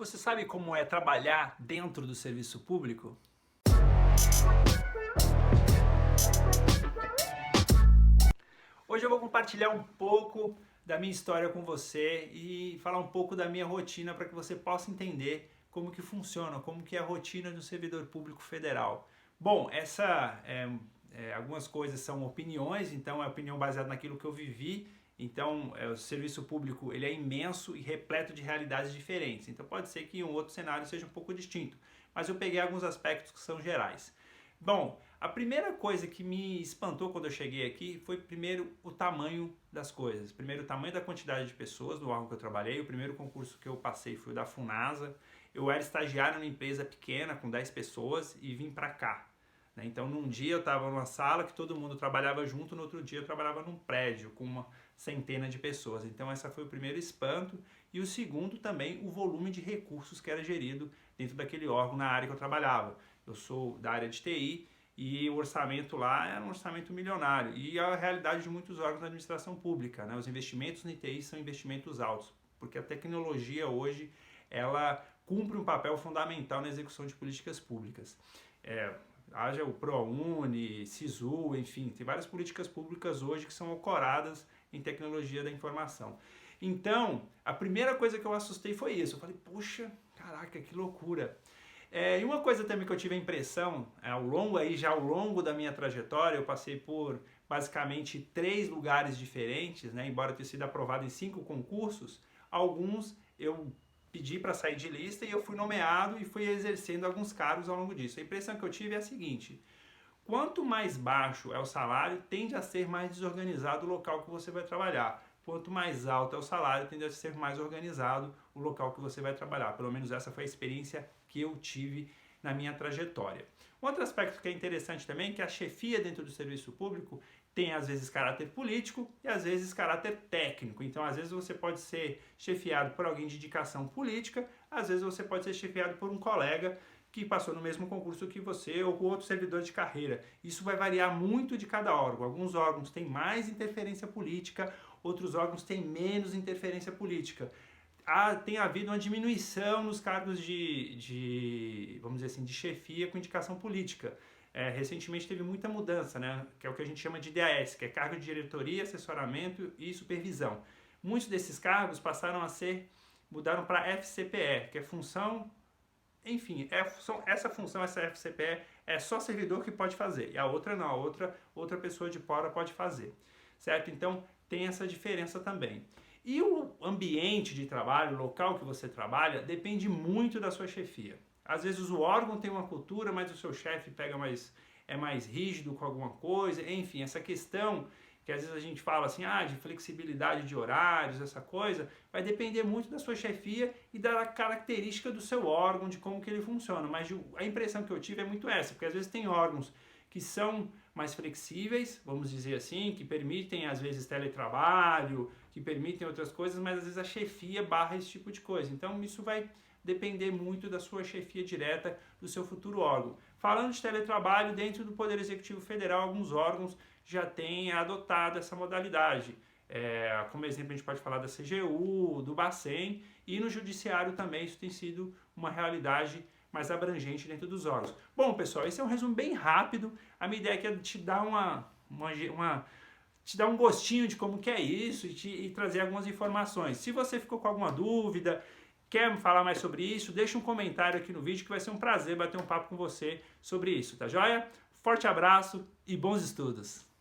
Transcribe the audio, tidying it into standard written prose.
Você sabe como é trabalhar dentro do serviço público? Hoje eu vou compartilhar um pouco da minha história com você e falar um pouco da minha rotina para que você possa entender como que funciona, como que é a rotina do servidor público federal. Bom, algumas coisas são opiniões, então é opinião baseada naquilo que eu vivi. Então, o serviço público ele é imenso e repleto de realidades diferentes. Então, pode ser que um outro cenário seja um pouco distinto. Mas eu peguei alguns aspectos que são gerais. Bom, a primeira coisa que me espantou quando eu cheguei aqui foi, primeiro, o tamanho das coisas. Primeiro, o tamanho da quantidade de pessoas no órgão que eu trabalhei. O primeiro concurso que eu passei foi o da Funasa. Eu era estagiário numa empresa pequena, com 10 pessoas, e vim para cá. Então, num dia eu estava numa sala que todo mundo trabalhava junto, no outro dia eu trabalhava num prédio com uma centena de pessoas. Então, esse foi o primeiro espanto. E o segundo também, o volume de recursos que era gerido dentro daquele órgão na área que eu trabalhava. Eu sou da área de TI e o orçamento lá era um orçamento milionário. E a realidade de muitos órgãos da administração pública, né? Os investimentos em TI são investimentos altos, porque a tecnologia hoje ela cumpre um papel fundamental na execução de políticas públicas. Haja o ProUni, SISU, enfim, tem várias políticas públicas hoje que são ancoradas em tecnologia da informação. Então, a primeira coisa que eu assustei foi isso. Eu falei, puxa, caraca, que loucura. E uma coisa também que eu tive a impressão, ao longo da minha trajetória, eu passei por basicamente 3 lugares diferentes, né? Embora eu tenha sido aprovado em 5 concursos, alguns eu pedi para sair de lista e eu fui nomeado e fui exercendo alguns cargos ao longo disso. A impressão que eu tive é a seguinte: quanto mais baixo é o salário, tende a ser mais desorganizado o local que você vai trabalhar. Quanto mais alto é o salário, tende a ser mais organizado o local que você vai trabalhar. Pelo menos essa foi a experiência que eu tive na minha trajetória. Um outro aspecto que é interessante também é que a chefia dentro do serviço público tem às vezes caráter político e às vezes caráter técnico. Então, às vezes você pode ser chefiado por alguém de indicação política, às vezes você pode ser chefiado por um colega que passou no mesmo concurso que você ou com outro servidor de carreira. Isso vai variar muito de cada órgão. Alguns órgãos têm mais interferência política, outros órgãos têm menos interferência política. Tem havido uma diminuição nos cargos vamos dizer assim, de chefia com indicação política. Recentemente teve muita mudança, né? Que é o que a gente chama de DAS, que é cargo de diretoria, assessoramento e supervisão. Muitos desses cargos mudaram para FCPE, que é função, enfim, essa função, essa FCPE, é só servidor que pode fazer, e a outra não, outra pessoa de fora pode fazer, certo? Então tem essa diferença também. E o ambiente de trabalho, o local que você trabalha, depende muito da sua chefia. Às vezes o órgão tem uma cultura, mas o seu chefe é mais rígido com alguma coisa. Enfim, essa questão que às vezes a gente fala assim, de flexibilidade de horários, essa coisa, vai depender muito da sua chefia e da característica do seu órgão, de como que ele funciona. Mas a impressão que eu tive é muito essa, porque às vezes tem órgãos que são mais flexíveis, vamos dizer assim, que permitem às vezes teletrabalho, que permitem outras coisas, mas às vezes a chefia barra esse tipo de coisa. Então isso vai depender muito da sua chefia direta do seu futuro órgão. Falando de teletrabalho, dentro do Poder Executivo Federal, alguns órgãos já têm adotado essa modalidade. Como exemplo, a gente pode falar da CGU, do Bacen, e no Judiciário também isso tem sido uma realidade mais abrangente dentro dos órgãos. Bom, pessoal, esse é um resumo bem rápido. A minha ideia aqui é te dar te dar um gostinho de como que é isso e trazer algumas informações. Se você ficou com alguma dúvida, quer falar mais sobre isso, deixa um comentário aqui no vídeo que vai ser um prazer bater um papo com você sobre isso, tá joia? Forte abraço e bons estudos!